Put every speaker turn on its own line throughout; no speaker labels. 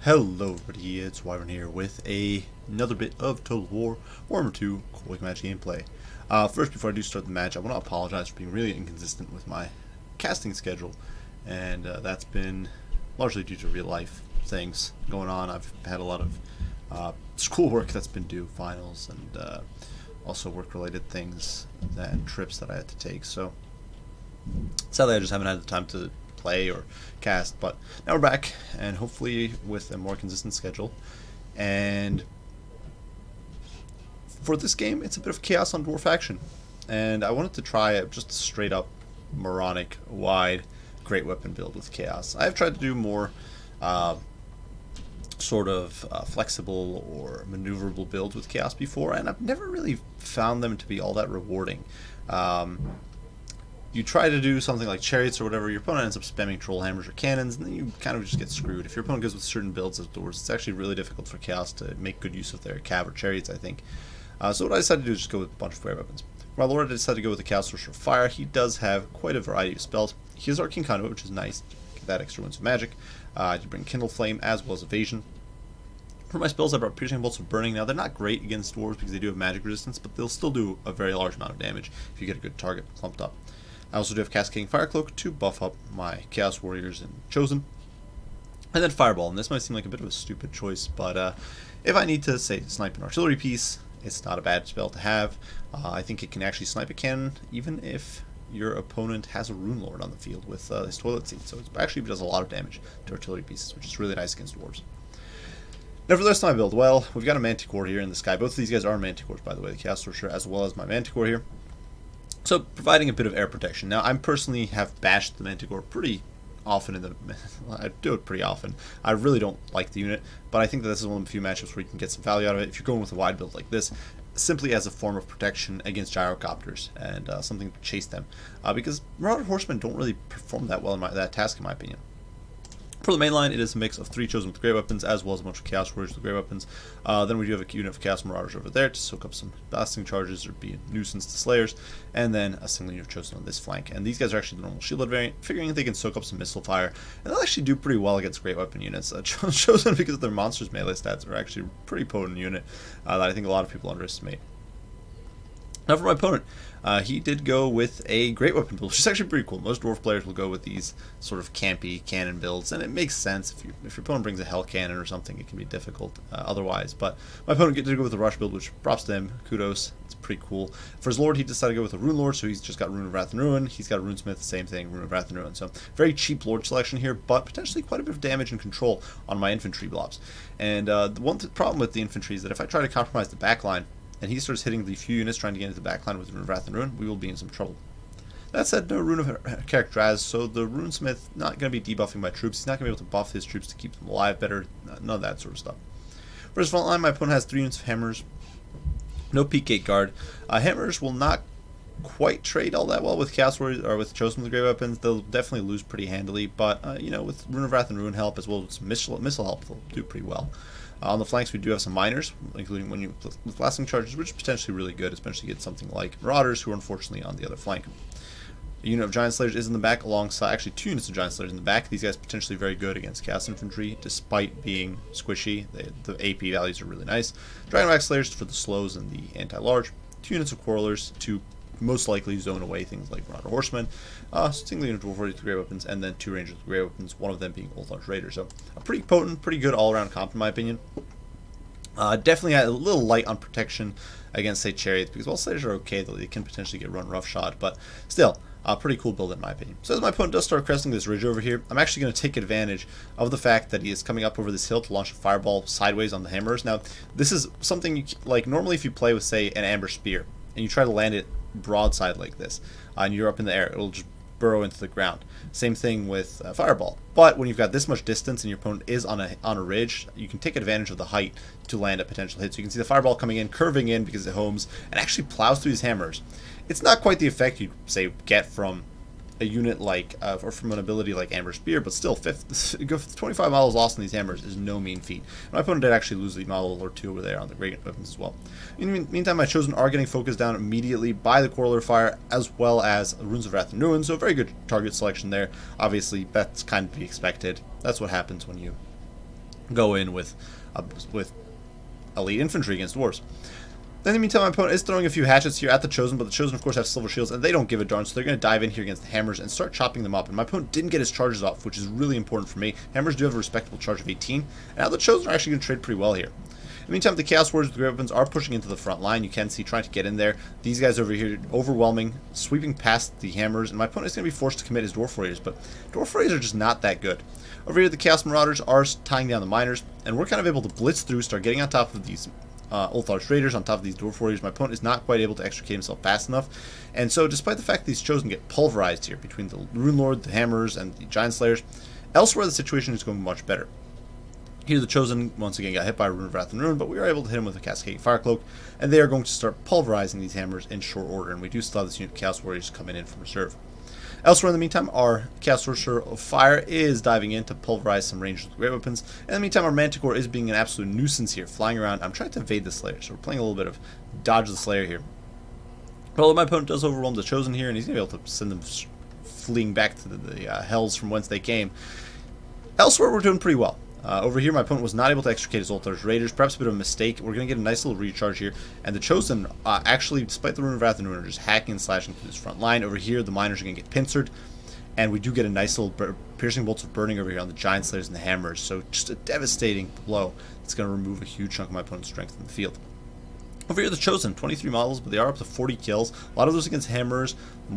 Hello everybody, it's Wyvern here with another bit of Total War Warhammer 2 Quick Match gameplay. First, before I do start the match, I want to apologize for being really inconsistent with my casting schedule, and that's been largely due to real life things going on. I've had a lot of schoolwork that's been due, finals, and also work-related things and trips that I had to take, so sadly I just haven't had the time to play or cast, but now we're back, and hopefully with a more consistent schedule. And for this game, it's a bit of chaos on Dwarf action, and I wanted to try just a straight up moronic wide great weapon build with chaos. I've tried to do more flexible or maneuverable builds with chaos before, and I've never really found them to be all that rewarding. You try to do something like chariots or whatever, your opponent ends up spamming troll hammers or cannons, and then you kind of just get screwed. If your opponent goes with certain builds as doors, it's actually really difficult for chaos to make good use of their cav or chariots, I think. So what I decided to do is just go with a bunch of fire weapons. My lord decided to go with the chaos sorcerer of fire. He does have quite a variety of spells. He has arcane conduit, which is nice. Get that extra wounds of magic. I did bring kindle flame as well as evasion. For my spells, I brought piercing bolts of burning. Now they're not great against dwarves because they do have magic resistance, but they'll still do a very large amount of damage if you get a good target clumped up. I also do have Cascading Fire Cloak to buff up my Chaos Warriors and Chosen. And then Fireball, and this might seem like a bit of a stupid choice, but if I need to, say, snipe an artillery piece, it's not a bad spell to have. I think it can actually snipe a cannon, even if your opponent has a Rune Lord on the field with his Toilet Seat, so it actually does a lot of damage to artillery pieces, which is really nice against dwarves. Now for the rest of my build, well, we've got a Manticore here in the sky. Both of these guys are Manticores, by the way, the Chaos Sorcerer as well as my Manticore here. So, providing a bit of air protection. Now, I personally have bashed the Manticore pretty often I do it pretty often. I really don't like the unit, but I think that this is one of the few matchups where you can get some value out of it if you're going with a wide build like this, simply as a form of protection against gyrocopters and something to chase them. Because Marauder Horsemen don't really perform that well in that task, in my opinion. For the main line, it is a mix of 3 Chosen with Great Weapons, as well as a bunch of Chaos Warriors with Great Weapons. Then we do have a unit of Chaos Marauders over there to soak up some blasting charges or be a nuisance to Slayers, and then a single unit of Chosen on this flank. And these guys are actually the normal shielded variant, figuring they can soak up some missile fire, and they'll actually do pretty well against Great Weapon units. Chosen, because of their monsters' melee stats, are actually a pretty potent unit that I think a lot of people underestimate. Now for my opponent, he did go with a Great Weapon build, which is actually pretty cool. Most Dwarf players will go with these sort of campy cannon builds, and it makes sense. If your opponent brings a Hell Cannon or something, it can be difficult otherwise. But my opponent did go with a Rush build, which props to him. Kudos. It's pretty cool. For his Lord, he decided to go with a Rune Lord, so he's just got Rune of Wrath and Ruin. He's got a Runesmith, same thing, Rune of Wrath and Ruin. So very cheap Lord selection here, but potentially quite a bit of damage and control on my infantry blobs. And the one problem with the infantry is that if I try to compromise the backline, and he starts hitting the few units trying to get into the backline with Rune of Wrath and Ruin, we will be in some trouble. That said, no Rune of Character as, so the Runesmith not going to be debuffing my troops. He's not going to be able to buff his troops to keep them alive better, none of that sort of stuff. For his front line, my opponent has 3 units of Hammers, no Peak Gate Guard. Hammers will not quite trade all that well with Chaos Warriors or with Chosen with Great Weapons. They'll definitely lose pretty handily, but you know, with Rune of Wrath and Ruin help as well as missile help, they'll do pretty well. On the flanks, we do have some miners, including one unit with blasting charges, which is potentially really good, especially get something like Marauders, who are unfortunately on the other flank. A unit of Giant Slayers is in the back, alongside actually 2 units of Giant Slayers in the back. These guys potentially very good against Chaos Infantry, despite being squishy. The AP values are really nice. Dragonback Slayers for the slows and the anti-large. 2 units of Quarrelers to most likely zone away things like Marauder Horsemen, single unit of Dwarf Warriors with Great Weapons, and then 2 Rangers with Great Weapons, one of them being Old Large Raider. So a pretty potent, pretty good all-around comp in my opinion. Definitely had a little light on protection against, say, Chariots, because while Slayers are okay, they can potentially get run roughshod, but still, a pretty cool build in my opinion. So as my opponent does start cresting this ridge over here, I'm actually going to take advantage of the fact that he is coming up over this hill to launch a fireball sideways on the hammers. Now, this is something, like, normally if you play with, say, an Amber Spear, and you try to land it broadside like this, and you're up in the air, it'll just burrow into the ground. Same thing with Fireball. But when you've got this much distance and your opponent is on a ridge, you can take advantage of the height to land a potential hit. So you can see the Fireball coming in, curving in because it homes, and actually plows through these hammers. It's not quite the effect you'd, say, get from a unit like, or from an ability like Amber Spear, but still, 25 models lost in these hammers is no mean feat. And my opponent did actually lose the model or 2 over there on the Great Weapons as well. In the meantime, my Chosen are getting focused down immediately by the Quarreler Fire, as well as Runes of Wrath and Ruin, so very good target selection there. Obviously, that's kind of to be expected. That's what happens when you go in with elite infantry against dwarves. In the meantime, my opponent is throwing a few hatchets here at the Chosen, but the Chosen, of course, have silver shields, and they don't give a darn, so they're going to dive in here against the hammers and start chopping them up. And my opponent didn't get his charges off, which is really important for me. Hammers do have a respectable charge of 18, and now the Chosen are actually going to trade pretty well here. In the meantime, the Chaos Warriors with great weapons are pushing into the front line. You can see trying to get in there. These guys over here overwhelming, sweeping past the hammers, and my opponent is going to be forced to commit his Dwarf Warriors, but Dwarf Warriors are just not that good. Over here, the Chaos Marauders are tying down the miners, and we're kind of able to blitz through, start getting on top of these Ulthar's Raiders, on top of these Dwarf Warriors. My opponent is not quite able to extricate himself fast enough, and so despite the fact that these Chosen get pulverized here between the Rune Lord, the Hammers, and the Giant Slayers, elsewhere the situation is going much better. Here the Chosen once again got hit by Rune of Wrath and Rune, but we were able to hit him with a Cascading Fire Cloak, and they are going to start pulverizing these Hammers in short order, and we do still have this unit of Chaos Warriors coming in from reserve. Elsewhere in the meantime, our Chaos Sorcerer of Fire is diving in to pulverize some rangers with great weapons. In the meantime, our Manticore is being an absolute nuisance here, flying around. I'm trying to evade the Slayer, so we're playing a little bit of dodge the Slayer here. Although my opponent does overwhelm the Chosen here, and he's going to be able to send them fleeing back to the hells from whence they came. Elsewhere, we're doing pretty well. Over here, my opponent was not able to extricate his Ulthar's Raiders. Perhaps a bit of a mistake. We're going to get a nice little recharge here. And the Chosen, actually, despite the Rune of Wrath and Rune, are just hacking and slashing through this front line. Over here, the Miners are going to get pincered. And we do get a nice little piercing bolts of burning over here on the Giant Slayers and the Hammers. So just a devastating blow. It's going to remove a huge chunk of my opponent's strength in the field. Over here, the Chosen, 23 models, but they are up to 40 kills. A lot of those against Hammers,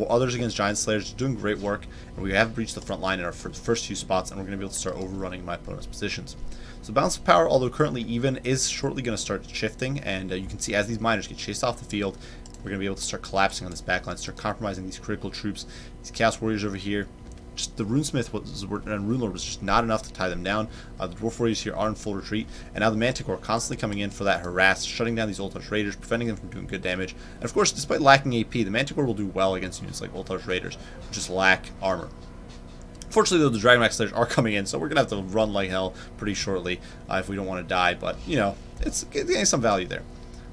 others against Giant Slayers, doing great work. And we have reached the front line in our first few spots, and we're going to be able to start overrunning my opponent's positions. So balance of power, although currently even, is shortly going to start shifting. And you can see as these Miners get chased off the field, we're going to be able to start collapsing on this backline, start compromising these critical troops. These Chaos Warriors over here. Just the Runesmith and Rune Lord was just not enough to tie them down. The Dwarf Warriors here are in full retreat, and now the Manticore constantly coming in for that harass, shutting down these Ulthar's Raiders, preventing them from doing good damage. And of course, despite lacking AP, the Manticore will do well against units like Ulthar's Raiders, who just lack armor. Fortunately, though, the Dragonmax Slayers are coming in, so we're going to have to run like hell pretty shortly if we don't want to die, but, you know, it's getting some value there.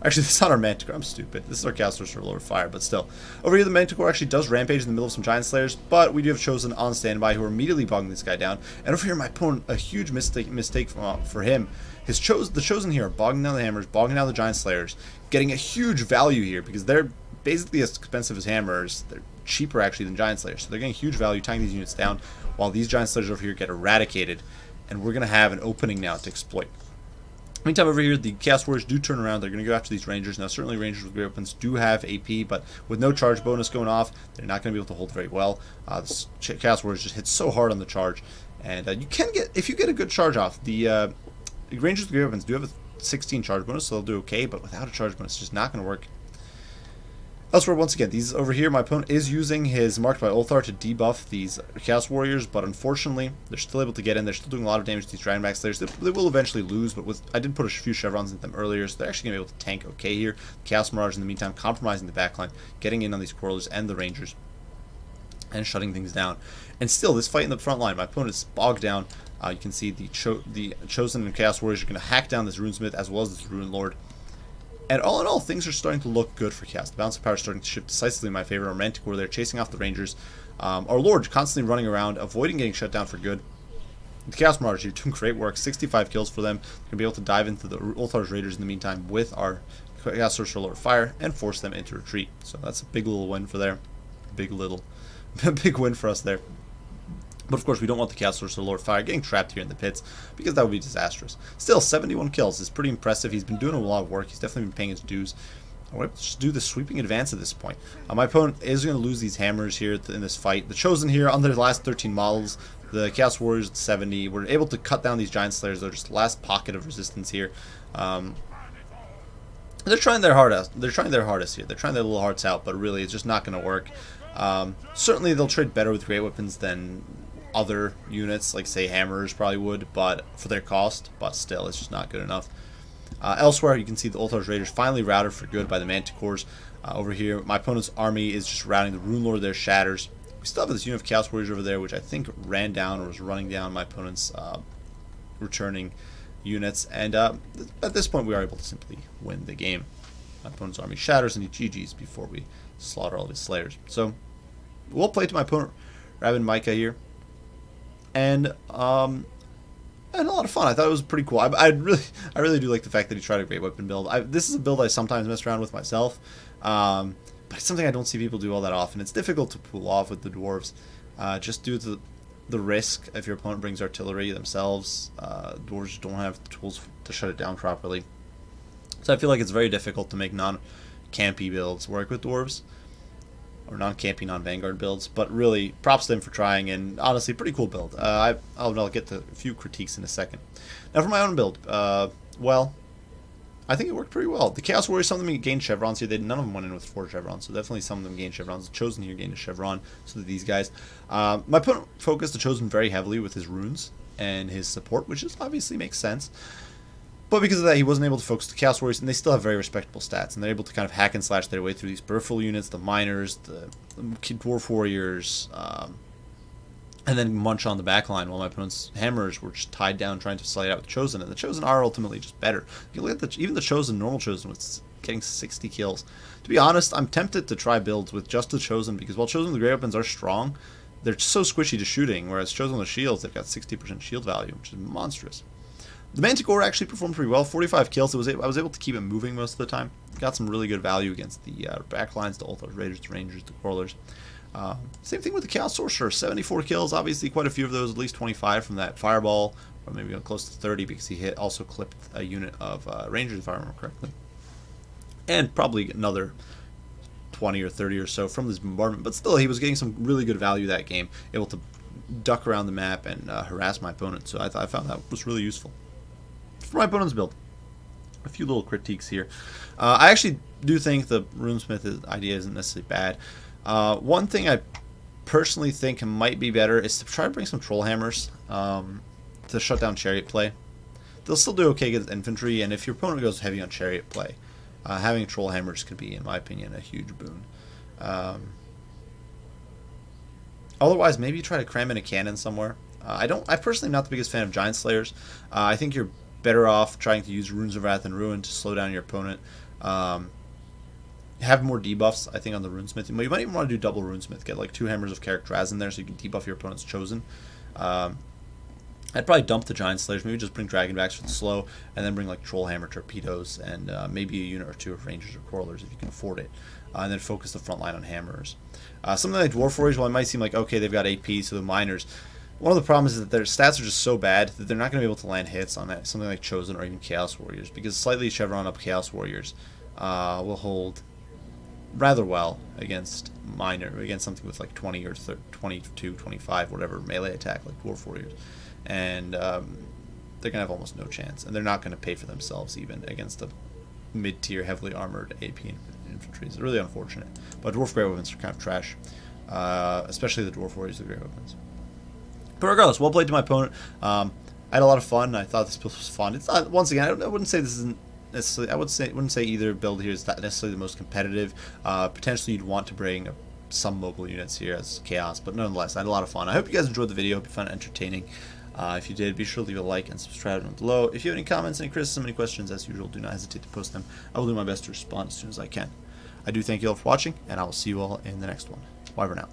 Actually, this is not our Manticore. I'm stupid. This is our Chaos Sorcerer of Lower Fire, but still. Over here, the Manticore actually does rampage in the middle of some Giant Slayers, but we do have Chosen on standby who are immediately bogging this guy down. And over here, my opponent, a huge mistake for him. The Chosen here are bogging down the Hammers, bogging down the Giant Slayers, getting a huge value here because they're basically as expensive as Hammers. They're cheaper, actually, than Giant Slayers. So they're getting huge value, tying these units down, while these Giant Slayers over here get eradicated. And we're going to have an opening now to exploit. Meantime, over here, the Chaos Warriors do turn around. They're going to go after these Rangers. Now, certainly Rangers with great weapons do have AP, but with no charge bonus going off, they're not going to be able to hold very well. This Chaos Warriors just hit so hard on the charge. And you can get, if you get a good charge off, the Rangers with great weapons do have a 16 charge bonus, so they'll do okay, but without a charge bonus, it's just not going to work. Elsewhere, once again, these over here, my opponent is using his Marked by Ulthar to debuff these Chaos Warriors, but unfortunately, they're still able to get in. They're still doing a lot of damage to these Dragonmax Slayers. They will eventually lose, but I did put a few chevrons into them earlier, so they're actually going to be able to tank okay here. Chaos Marauders, in the meantime, compromising the backline, getting in on these Quarrelers and the Rangers, and shutting things down. And still, this fight in the front line, my opponent is bogged down. You can see the Chosen and Chaos Warriors are going to hack down this Runesmith as well as this Rune Lord. And all in all, things are starting to look good for Chaos. The balance of power is starting to shift decisively in my favor. Our Manticore there chasing off the Rangers. Our Lord constantly running around, avoiding getting shut down for good. The Chaos Marauders here doing great work. 65 kills for them. They're going to be able to dive into the Ulthar's Raiders in the meantime with our Chaos Sorcerer Lower Fire and force them into retreat. So that's a big little win for there. Big win for us there. But of course, we don't want the Chaos Sorcerer Lord Fire getting trapped here in the pits, because that would be disastrous. Still, 71 kills is pretty impressive. He's been doing a lot of work. He's definitely been paying his dues. Let's just do the sweeping advance at this point. My opponent is going to lose these Hammers here in this fight. The Chosen here on their last 13 models. The Chaos Warriors at 70. We're able to cut down these Giant Slayers. They're just the last pocket of resistance here. They're trying their hardest. They're trying their hardest here. They're trying their little hearts out, but really, it's just not going to work. Certainly, they'll trade better with great weapons than other units, like say Hammers probably would, but for their cost, but still, it's just not good enough. Elsewhere, you can see the Ulthar's Raiders finally routed for good by the Manticores. Over here, my opponent's army is just routing the Rune Lord there, shatters. We still have this unit of Chaos Warriors over there, which I think ran down or was running down my opponent's returning units, and at this point, we are able to simply win the game. My opponent's army shatters and he GG's before we slaughter all of his Slayers. So, we'll play to my opponent, Rabin Micah here. And I had a lot of fun. I thought it was pretty cool. I really do like the fact that he tried a great weapon build. This is a build I sometimes mess around with myself, but it's something I don't see people do all that often. It's difficult to pull off with the dwarves, just due to the risk if your opponent brings artillery themselves. Dwarves just don't have the tools to shut it down properly. So I feel like it's very difficult to make non-campy builds work with dwarves, or non-campy, non-vanguard builds. But really, props to him for trying, and honestly, pretty cool build. I'll get to a few critiques in a second. Now for my own build, well, I think it worked pretty well. The Chaos Warriors, some of them gained chevrons here. None of them went in with 4 chevrons, so definitely some of them gained chevrons. The Chosen here gained a chevron, so did these guys. My opponent focused the Chosen very heavily with his runes and his support, which just obviously makes sense. But because of that, he wasn't able to focus the Chaos Warriors, and they still have very respectable stats, and they're able to kind of hack and slash their way through these peripheral units, the Miners, the Dwarf Warriors, and then munch on the back line while my opponent's Hammers were just tied down trying to slide out with the Chosen, and the Chosen are ultimately just better. You look at even the Chosen, normal Chosen, was getting 60 kills. To be honest, I'm tempted to try builds with just the Chosen, because while Chosen with the Great Weapons are strong, they're so squishy to shooting, whereas Chosen with Shields, they've got 60% shield value, which is monstrous. The Manticore actually performed pretty well, 45 kills. I was able to keep it moving most of the time. Got some really good value against the backlines, the Ulthars, Raiders, the Rangers, the Quarrelers. Same thing with the Chaos Sorcerer, 74 kills. Obviously, quite a few of those, at least 25 from that Fireball, or maybe close to 30 because he also clipped a unit of Rangers, if I remember correctly. And probably another 20 or 30 or so from this bombardment. But still, he was getting some really good value that game, able to duck around the map and harass my opponent. So I found that was really useful. For my opponent's build, a few little critiques here. I actually do think the Runesmith idea isn't necessarily bad. One thing I personally think might be better is to try to bring some Troll Hammers to shut down Chariot play. They'll still do okay against infantry, and if your opponent goes heavy on Chariot play, having Troll Hammers could be, in my opinion, a huge boon. Otherwise, maybe try to cram in a cannon somewhere. I personally am not the biggest fan of Giant Slayers. I think you're better off trying to use Runes of Wrath and Ruin to slow down your opponent. Have more debuffs, I think, on the Runesmith. You might even want to do double Runesmith. Get like 2 Hammers of Characteraz in there so you can debuff your opponent's Chosen. I'd probably dump the Giant Slayers, maybe just bring Dragonbacks for the slow, and then bring like Trollhammer Torpedoes, and maybe a unit or 2 of Rangers or Quarrelers if you can afford it. And then focus the front line on Hammers. Something like Dwarf Warriors, while it might seem like, okay, they've got AP, so the Miners, one of the problems is that their stats are just so bad that they're not going to be able to land hits on that, something like Chosen or even Chaos Warriors, because slightly Chevron up Chaos Warriors will hold rather well against something with like 20 or 22, 25, whatever melee attack like Dwarf Warriors, and they're gonna have almost no chance, and they're not going to pay for themselves even against the mid-tier heavily armored AP infantry. It's really unfortunate, but Dwarf Great Weapons are kind of trash, especially the Dwarf Warriors, the Great Weapons. But regardless, well played to my opponent. I had a lot of fun. I thought this build was fun. It's not, once again, I wouldn't say this isn't necessarily. wouldn't say either build here is not necessarily the most competitive. Potentially, you'd want to bring some mobile units here as chaos, but nonetheless, I had a lot of fun. I hope you guys enjoyed the video. Hope you found it entertaining. If you did, be sure to leave a like and subscribe down below. If you have any comments, any criticism, any questions, as usual, do not hesitate to post them. I will do my best to respond as soon as I can. I do thank you all for watching, and I will see you all in the next one. Bye for now.